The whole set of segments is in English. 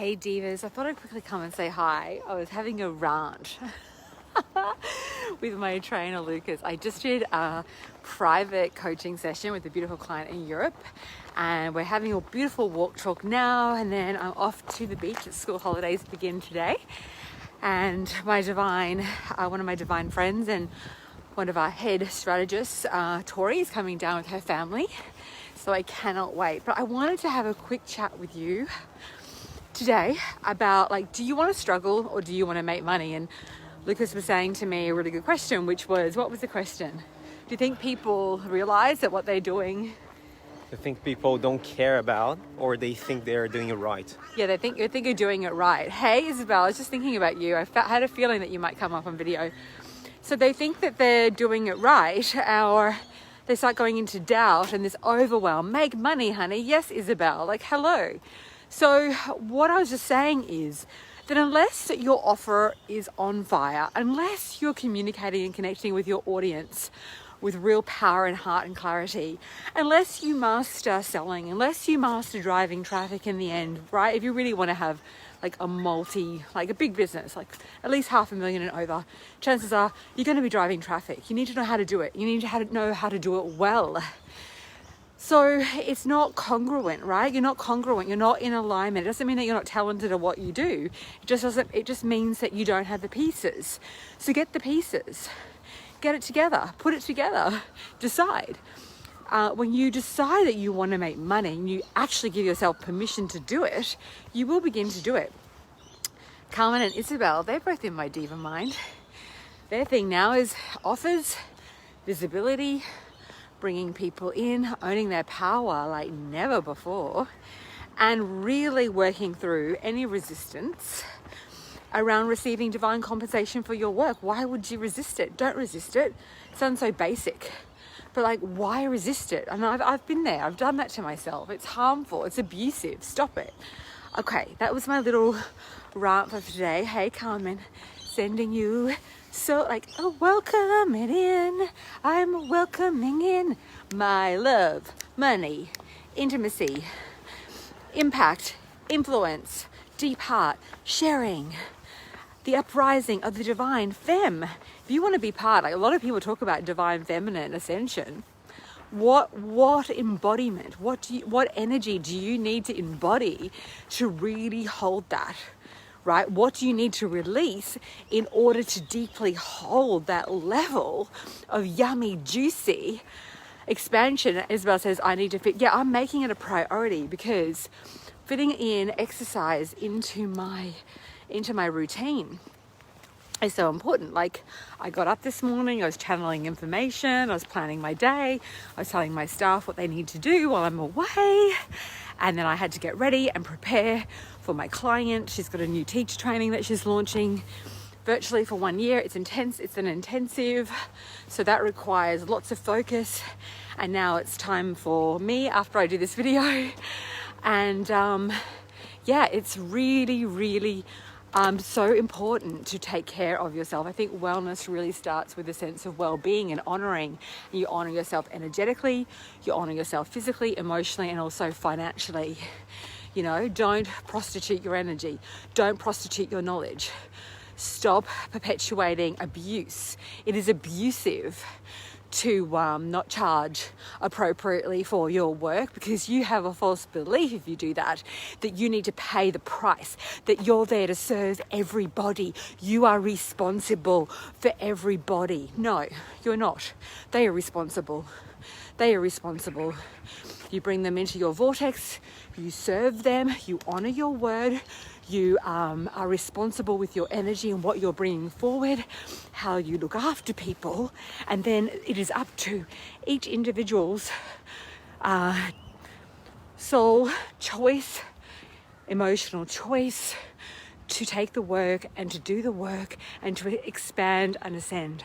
Hey divas, I thought I'd quickly come and say hi. I was having a rant with my trainer Lucas. I just did a private coaching session with a beautiful client in Europe, and we're having a beautiful walk talk now, and then I'm off to the beach as school holidays begin today. And my one of my divine friends and one of our head strategists, Tori, is coming down with her family. So I cannot wait. But I wanted to have a quick chat with you today about, like, do you want to struggle or do you want to make money? And Lucas was saying to me a really good question, which was, what was the question? Do you think people realize that what they're doing? I think people don't care about, or they think they're doing it right. Yeah, they think you're doing it right. Hey, Isabel, I was just thinking about you. I had a feeling that you might come up on video. So they think that they're doing it right, or they start going into doubt and this overwhelm. Make money, honey. Yes, Isabel. Like, hello. So what I was just saying is that unless your offer is on fire, unless you're communicating and connecting with your audience with real power and heart and clarity, unless you master selling, unless you master driving traffic in the end, right? If you really want to have like a big business, like at least 500,000 and over, chances are you're going to be driving traffic. You need to know how to do it. You need to know how to do it well. So it's not congruent, right? You're not congruent. You're not in alignment. It doesn't mean that you're not talented at what you do. It just means that you don't have the pieces. So get the pieces. Get it together. Put it together. Decide. When you decide that you want to make money and you actually give yourself permission to do it, you will begin to do it. Carmen and Isabel, they're both in my diva mind. Their thing now is offers, visibility, bringing people in, owning their power like never before, and really working through any resistance around receiving divine compensation for your work. Why would you resist it? Don't resist it. It sounds so basic, but like, why resist it? And I've been there. I've done that to myself. It's harmful. It's abusive. Stop it. Okay, that was my little rant for today. Hey, Carmen, sending you welcome it in. I'm welcoming in my love, money, intimacy, impact, influence, deep heart, sharing, the uprising of the divine femme. If you want to be part, like a lot of people talk about divine feminine ascension, what embodiment, what energy do you need to embody to really hold that? Right? What do you need to release in order to deeply hold that level of yummy, juicy expansion? Isabel says, I need to fit. Yeah, I'm making it a priority because fitting in exercise into my routine is so important. Like, I got up this morning, I was channeling information, I was planning my day, I was telling my staff what they need to do while I'm away. And then I had to get ready and prepare for my client. She's got a new teacher training that she's launching virtually for 1 year. It's intense. It's an intensive. So that requires lots of focus. And now it's time for me after I do this video. And it's really, really so important to take care of yourself. I think wellness really starts with a sense of well-being and honoring. You honor yourself energetically, you honor yourself physically, emotionally, and also financially. You know, don't prostitute your energy. Don't prostitute your knowledge. Stop perpetuating abuse. It is abusive to not charge appropriately for your work, because you have a false belief, if you do that you need to pay the price, that you're there to serve everybody. You are responsible for everybody. No, you're not. They are responsible. They are responsible. You bring them into your vortex, you serve them, you honor your word, you are responsible with your energy and what you're bringing forward, how you look after people, and then it is up to each individual's soul choice, emotional choice to take the work and to do the work and to expand and ascend.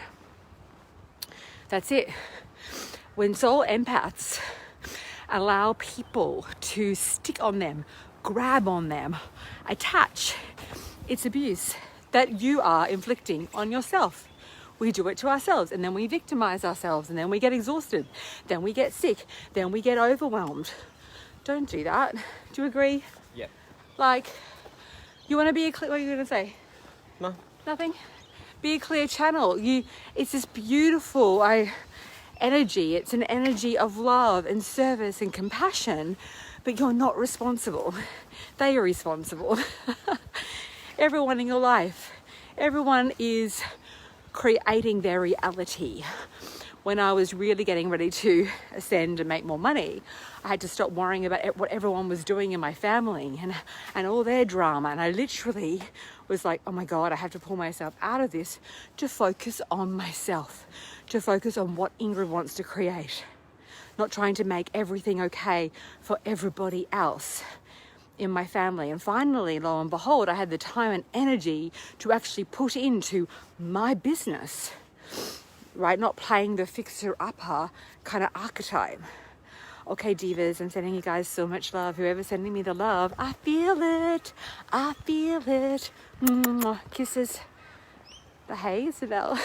That's it. When soul empaths allow people to stick on them, grab on them, attach, it's abuse that you are inflicting on yourself. We do it to ourselves, and then we victimize ourselves, and then we get exhausted, then we get sick, then we get overwhelmed. Don't do that. Do you agree? Yeah. Like, You want to be a clear, what are you going to say? No. Nothing? Be a clear channel. It's this beautiful energy. It's an energy of love and service and compassion, but you're not responsible. They are responsible. Everyone in your life, everyone is creating their reality. When I was really getting ready to ascend and make more money, I had to stop worrying about what everyone was doing in my family and all their drama. And I literally was like, oh my God, I have to pull myself out of this to focus on myself, to focus on what Ingrid wants to create, not trying to make everything okay for everybody else in my family. And finally, lo and behold, I had the time and energy to actually put into my business, right? Not playing the fixer-upper kind of archetype. Okay, divas, I'm sending you guys so much love. Whoever's sending me the love, I feel it. I feel it. Mwah. Kisses. The hey, Isabel.